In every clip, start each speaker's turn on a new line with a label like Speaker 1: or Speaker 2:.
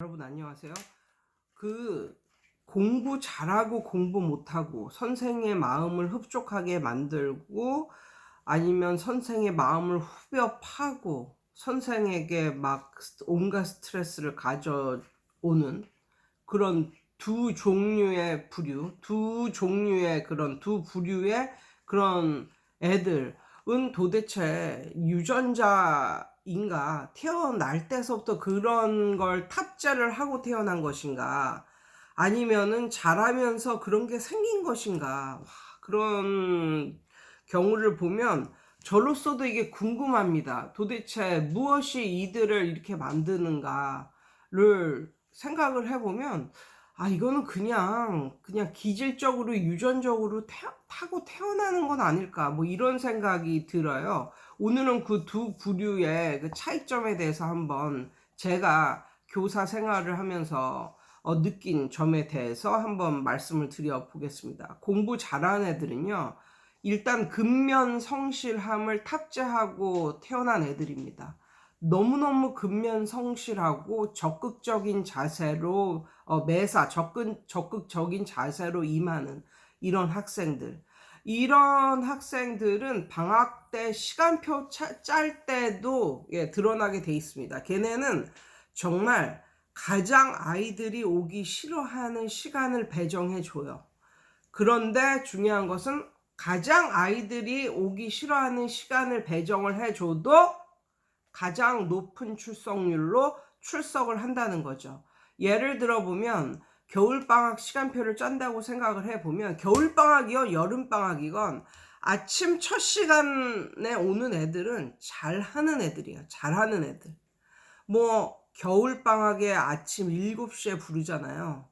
Speaker 1: 여러분 안녕하세요. 공부 잘하고 공부 못하고 선생의 마음을 흡족하게 만들고 아니면 선생의 마음을 후벼 파고 선생에게 막 온갖 스트레스를 가져오는 그런 두 종류의 부류, 두 부류의 그런 애들은 도대체 유전자인가? 태어날 때서부터 그런 걸 탑재를 하고 태어난 것인가? 아니면은 자라면서 그런 게 생긴 것인가? 와, 그런 경우를 보면 저로서도 이게 궁금합니다. 도대체 무엇이 이들을 이렇게 만드는가를 생각을 해보면 이거는 그냥 기질적으로 유전적으로 타고 태어나는 건 아닐까 뭐 이런 생각이 들어요. 오늘은 그 두 부류의 그 차이점에 대해서 한번 제가 교사 생활을 하면서 느낀 점에 대해서 한번 말씀을 드려 보겠습니다. 공부 잘하는 애들은요, 일단 근면 성실함을 탑재하고 태어난 애들입니다. 너무너무 근면 성실하고 적극적인 자세로 매사 적극적인 자세로 임하는 이런 학생들은 방학 때 시간표 짤 때도 드러나게 돼 있습니다. 걔네는 정말 가장 아이들이 오기 싫어하는 시간을 배정해 줘요. 그런데 중요한 것은 가장 아이들이 오기 싫어하는 시간을 배정을 해줘도 가장 높은 출석률로 출석을 한다는 거죠. 예를 들어보면 겨울방학 시간표를 짠다고 생각을 해보면 겨울방학이건 여름방학이건 아침 첫 시간에 오는 애들은 잘하는 애들이야. 잘하는 애들. 뭐 겨울방학에 아침 7시에 부르잖아요.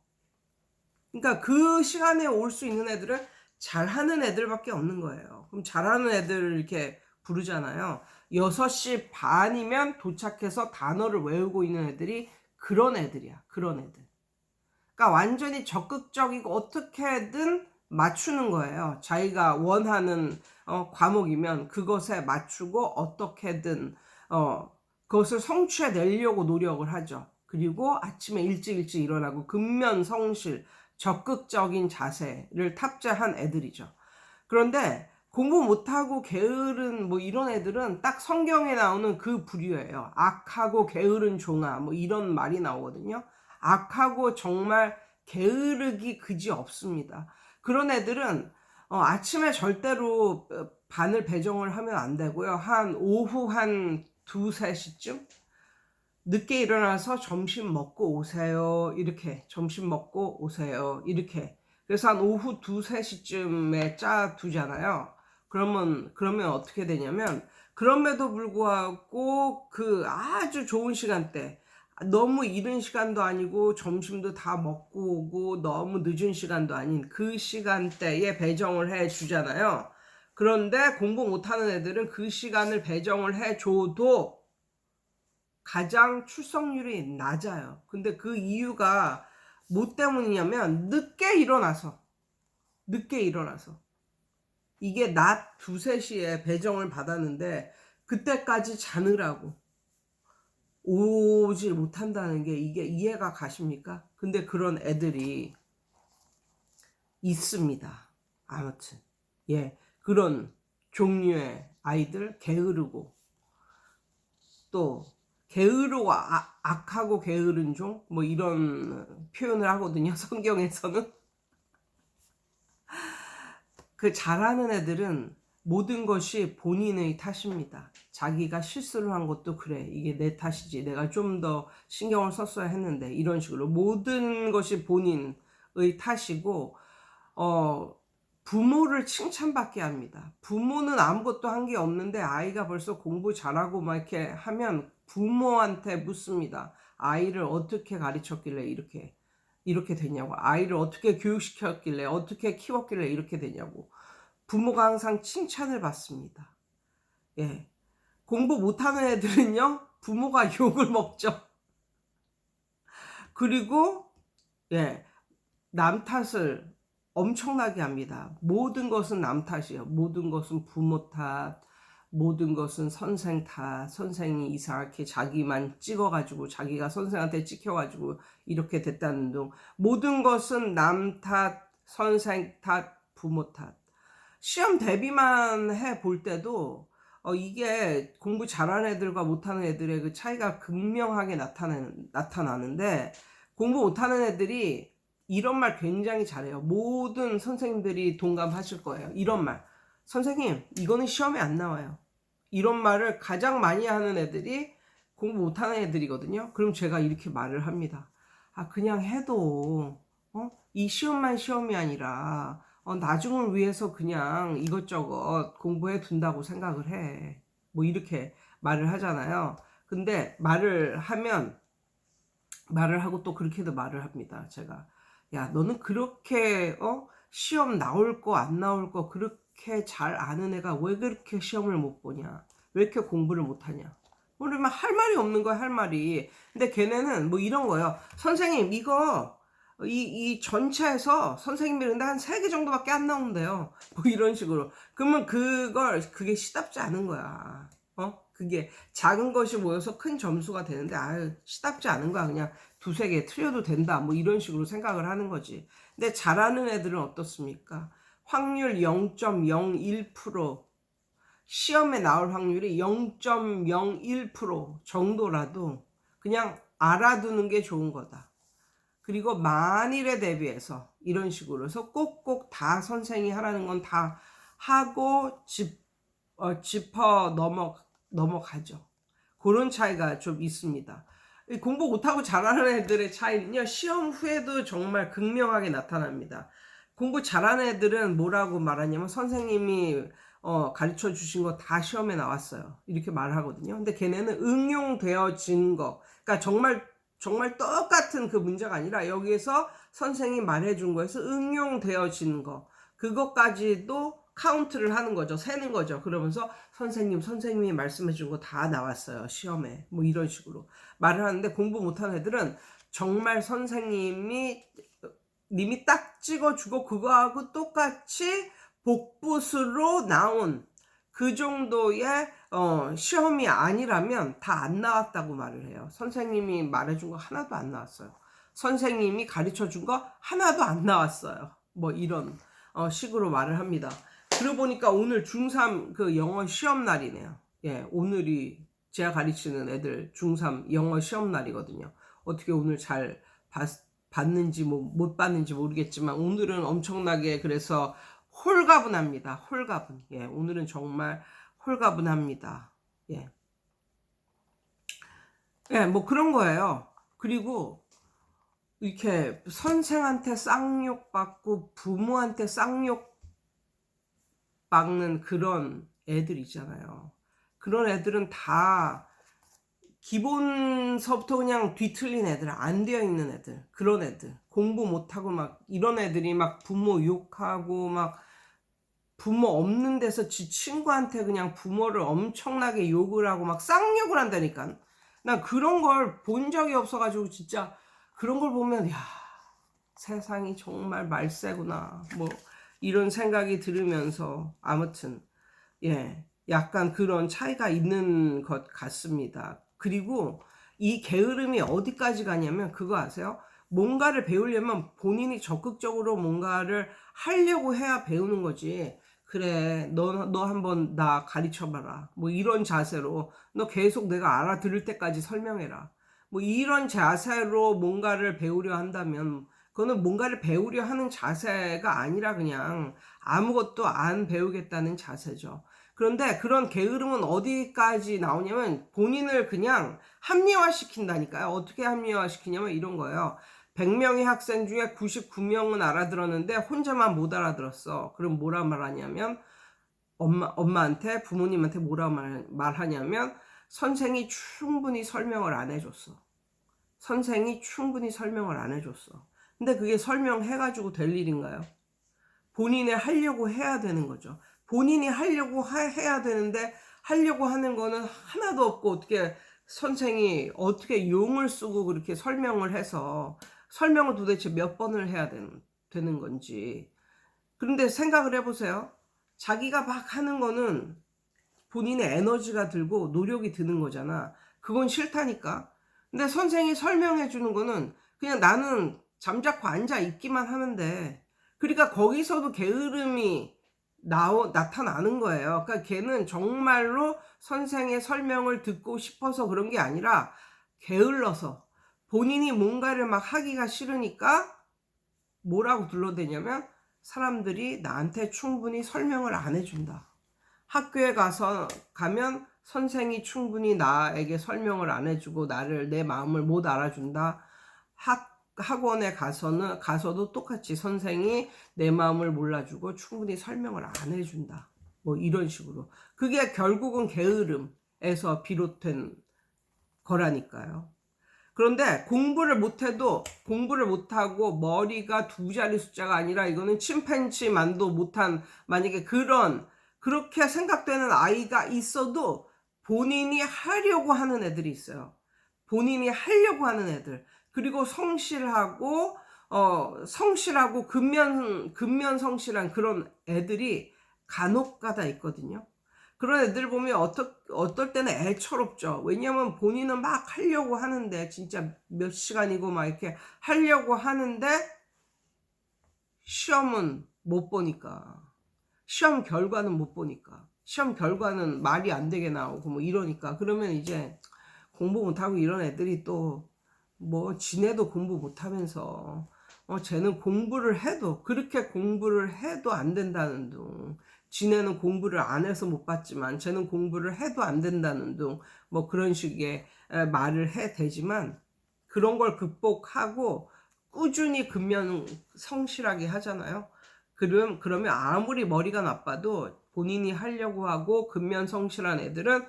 Speaker 1: 그러니까 그 시간에 올 수 있는 애들은 잘하는 애들밖에 없는 거예요. 그럼 잘하는 애들을 이렇게 부르잖아요. 6시 반이면 도착해서 단어를 외우고 있는 애들이 그런 애들이야. 그런 애들. 그러니까 완전히 적극적이고 어떻게든 맞추는 거예요. 자기가 원하는 과목이면 그것에 맞추고 어떻게든 그것을 성취해 내려고 노력을 하죠. 그리고 아침에 일찍 일어나고 근면 성실, 적극적인 자세를 탑재한 애들이죠. 그런데 공부 못하고 게으른 뭐 이런 애들은 딱 성경에 나오는 그 부류예요. 악하고 게으른 종아 뭐 이런 말이 나오거든요. 악하고 정말 게으르기 그지 없습니다. 그런 애들은 아침에 절대로 반을 배정을 하면 안 되고요. 한 오후 한 2, 3시쯤 늦게 일어나서 점심 먹고 오세요. 이렇게 점심 먹고 오세요. 이렇게. 그래서 한 오후 2, 3시쯤에 짜 두잖아요. 그러면 어떻게 되냐면 그럼에도 불구하고 그 아주 좋은 시간대 너무 이른 시간도 아니고 점심도 다 먹고 오고 너무 늦은 시간도 아닌 그 시간대에 배정을 해 주잖아요. 그런데 공부 못하는 애들은 그 시간을 배정을 해 줘도 가장 출석률이 낮아요. 근데 그 이유가 뭐 때문이냐면 늦게 일어나서 이게 낮 2, 3시에 배정을 받았는데 그때까지 자느라고 오질 못한다는 게 이게 이해가 가십니까? 근데 그런 애들이 있습니다. 아무튼 그런 종류의 아이들 게으르고 또 게으르고 악하고 게으른 종 뭐 이런 표현을 하거든요. 성경에서는 그 잘하는 애들은 모든 것이 본인의 탓입니다. 자기가 실수를 한 것도 그래 이게 내 탓이지 내가 좀 더 신경을 썼어야 했는데 이런 식으로 모든 것이 본인의 탓이고 부모를 칭찬받게 합니다. 부모는 아무것도 한 게 없는데 아이가 벌써 공부 잘하고 막 이렇게 하면 부모한테 묻습니다. 아이를 어떻게 가르쳤길래 이렇게 되냐고. 아이를 어떻게 교육시켰길래 어떻게 키웠길래 이렇게 되냐고. 부모가 항상 칭찬을 받습니다. 공부 못하는 애들은요 부모가 욕을 먹죠. 그리고 남 탓을 엄청나게 합니다. 모든 것은 남 탓이에요. 모든 것은 부모 탓, 모든 것은 선생 탓, 선생이 이상하게 자기만 찍어가지고 자기가 선생한테 찍혀가지고 이렇게 됐다는 둥, 모든 것은 남 탓, 선생 탓, 부모 탓. 시험 대비만 해 볼 때도 이게 공부 잘하는 애들과 못하는 애들의 그 차이가 극명하게 나타나는데, 공부 못하는 애들이 이런 말 굉장히 잘해요. 모든 선생님들이 동감하실 거예요. 이런 말. 선생님, 이거는 시험에 안 나와요. 이런 말을 가장 많이 하는 애들이 공부 못하는 애들이거든요. 그럼 제가 이렇게 말을 합니다. 그냥 해도 이 시험만 시험이 아니라 나중을 위해서 그냥 이것저것 공부해 둔다고 생각을 해. 뭐 이렇게 말을 하잖아요. 근데 말을 하고 또 그렇게도 말을 합니다. 제가, 야, 너는 그렇게 시험 나올 거 안 나올 거 그렇게 잘 아는 애가 왜 그렇게 시험을 못 보냐? 왜 이렇게 공부를 못 하냐? 그러면 할 말이 없는 거야, 할 말이. 근데 걔네는 뭐 이런 거예요. 선생님, 이거 이 전체에서 선생님이 근데 한 3개 정도밖에 안 나온대요. 뭐 이런 식으로. 그러면 그게 시답지 않은 거야. 그게 작은 것이 모여서 큰 점수가 되는데, 시답지 않은 거야. 그냥 2-3개 틀려도 된다. 뭐 이런 식으로 생각을 하는 거지. 근데 잘하는 애들은 어떻습니까? 확률 0.01%, 시험에 나올 확률이 0.01% 정도라도 그냥 알아두는 게 좋은 거다. 그리고 만일에 대비해서 이런 식으로 해서 꼭꼭 다 선생이 하라는 건 다 하고 짚어 넘어가죠. 그런 차이가 좀 있습니다. 공부 못하고 잘하는 애들의 차이는요, 시험 후에도 정말 극명하게 나타납니다. 공부 잘하는 애들은 뭐라고 말하냐면, 선생님이 가르쳐 주신 거 다 시험에 나왔어요. 이렇게 말하거든요. 근데 걔네는 응용되어진 거, 그러니까 정말 똑같은 그 문제가 아니라 여기에서 선생님이 말해준 거에서 응용되어진 거, 그것까지도 카운트를 하는 거죠. 세는 거죠. 그러면서 선생님이 말씀해준 거 다 나왔어요, 시험에. 뭐 이런 식으로 말을 하는데, 공부 못하는 애들은 정말 선생님이 딱 찍어주고 그거하고 똑같이 복붙으로 나온 그 정도의 시험이 아니라면 다 안 나왔다고 말을 해요. 선생님이 말해준 거 하나도 안 나왔어요. 선생님이 가르쳐준 거 하나도 안 나왔어요. 뭐 이런 식으로 말을 합니다. 그러고 보니까 오늘 중3 그 영어 시험 날이네요. 예, 오늘이 제가 가르치는 애들 중3 영어 시험 날이거든요. 어떻게 오늘 잘 봤는지 못 봤는지 모르겠지만, 오늘은 엄청나게 그래서 홀가분합니다. 홀가분. 예, 오늘은 정말 홀가분합니다. 예. 예, 뭐 그런 거예요. 그리고 이렇게 선생한테 쌍욕 받고 부모한테 쌍욕 받는 그런 애들 있잖아요. 그런 애들은 다 기본서부터 그냥 뒤틀린 애들, 안 되어 있는 애들, 그런 애들, 공부 못하고 막 이런 애들이 막 부모 욕하고 막 부모 없는 데서 지 친구한테 그냥 부모를 엄청나게 욕을 하고 막 쌍욕을 한다니까. 난 그런 걸 본 적이 없어가지고 진짜 그런 걸 보면, 야, 세상이 정말 말세구나, 뭐 이런 생각이 들으면서, 아무튼 예, 약간 그런 차이가 있는 것 같습니다. 그리고 이 게으름이 어디까지 가냐면, 그거 아세요? 뭔가를 배우려면 본인이 적극적으로 뭔가를 하려고 해야 배우는 거지. 그래, 너 한번 나 가르쳐봐라, 뭐 이런 자세로 너 계속 내가 알아들을 때까지 설명해라, 뭐 이런 자세로 뭔가를 배우려 한다면, 그거는 뭔가를 배우려 하는 자세가 아니라 그냥 아무것도 안 배우겠다는 자세죠. 그런데 그런 게으름은 어디까지 나오냐면, 본인을 그냥 합리화시킨다니까요. 어떻게 합리화시키냐면 이런 거예요. 100명의 학생 중에 99명은 알아들었는데 혼자만 못 알아들었어. 그럼 뭐라 말하냐면, 엄마한테, 부모님한테 뭐라 말하냐면, 선생이 충분히 설명을 안 해줬어. 선생이 충분히 설명을 안 해줬어. 근데 그게 설명해가지고 될 일인가요? 본인이 하려고 해야 되는 거죠. 본인이 하려고 해야 되는데, 하려고 하는 거는 하나도 없고, 어떻게 선생이 어떻게 용을 쓰고 그렇게 설명을 해서, 설명을 도대체 몇 번을 해야 되는 건지. 그런데 생각을 해보세요. 자기가 막 하는 거는 본인의 에너지가 들고 노력이 드는 거잖아. 그건 싫다니까. 근데 선생이 설명해 주는 거는 그냥 나는 잠자코 앉아 있기만 하면 돼. 그러니까 거기서도 게으름이 나타나는 거예요. 그러니까 걔는 정말로 선생의 설명을 듣고 싶어서 그런 게 아니라 게을러서 본인이 뭔가를 막 하기가 싫으니까 뭐라고 둘러대냐면 사람들이 나한테 충분히 설명을 안 해준다. 학교에 가면 선생이 충분히 나에게 설명을 안 해주고 내 마음을 못 알아준다. 학원에 가서도 똑같이 선생이 내 마음을 몰라주고 충분히 설명을 안 해준다. 뭐 이런 식으로. 그게 결국은 게으름에서 비롯된 거라니까요. 그런데 공부를 못하고 머리가 두 자리 숫자가 아니라 이거는 침팬지만도 못한, 만약에 그렇게 생각되는 아이가 있어도 본인이 하려고 하는 애들이 있어요. 본인이 하려고 하는 애들. 그리고 성실하고 근면 성실한 그런 애들이 간혹가다 있거든요. 그런 애들 보면 어떨 때는 애처롭죠. 왜냐면 본인은 막 하려고 하는데, 진짜 몇 시간이고 막 이렇게 하려고 하는데, 시험은 못 보니까. 시험 결과는 못 보니까. 시험 결과는 말이 안 되게 나오고 뭐 이러니까. 그러면 이제 공부 못하고 이런 애들이 또 뭐 지네도 공부 못하면서 쟤는 그렇게 공부를 해도 안 된다는 둥, 지네는 공부를 안 해서 못 봤지만 쟤는 공부를 해도 안 된다는 둥, 뭐 그런 식의 말을 대지만 그런 걸 극복하고 꾸준히 근면 성실하게 하잖아요. 그러면 아무리 머리가 나빠도 본인이 하려고 하고 근면 성실한 애들은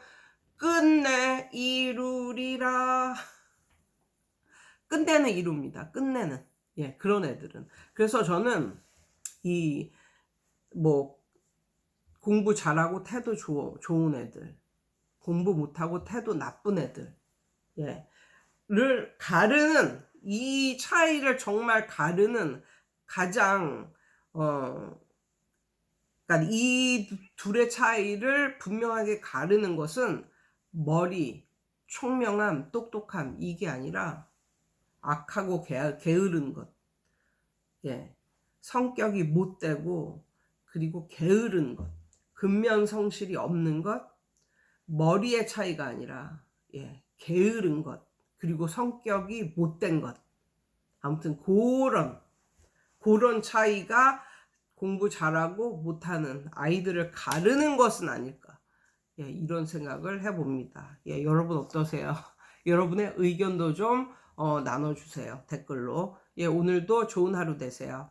Speaker 1: 끝내 이루리라. 끝내는 이룹니다. 끝내는. 예, 그런 애들은. 그래서 저는 공부 잘하고 태도 좋은 애들, 공부 못하고 태도 나쁜 애들, 예, 이 차이를 정말 가르는 가장, 그러니까 이 둘의 차이를 분명하게 가르는 것은 머리, 총명함, 똑똑함, 이게 아니라 악하고 게으른 것, 예, 성격이 못되고 그리고 게으른 것, 근면 성실이 없는 것, 머리의 차이가 아니라 게으른 것, 그리고 성격이 못된 것. 아무튼 그런 차이가 공부 잘하고 못하는 아이들을 가르는 것은 아닐까, 이런 생각을 해봅니다. 여러분 어떠세요? 여러분의 의견도 좀 나눠주세요. 댓글로. 오늘도 좋은 하루 되세요.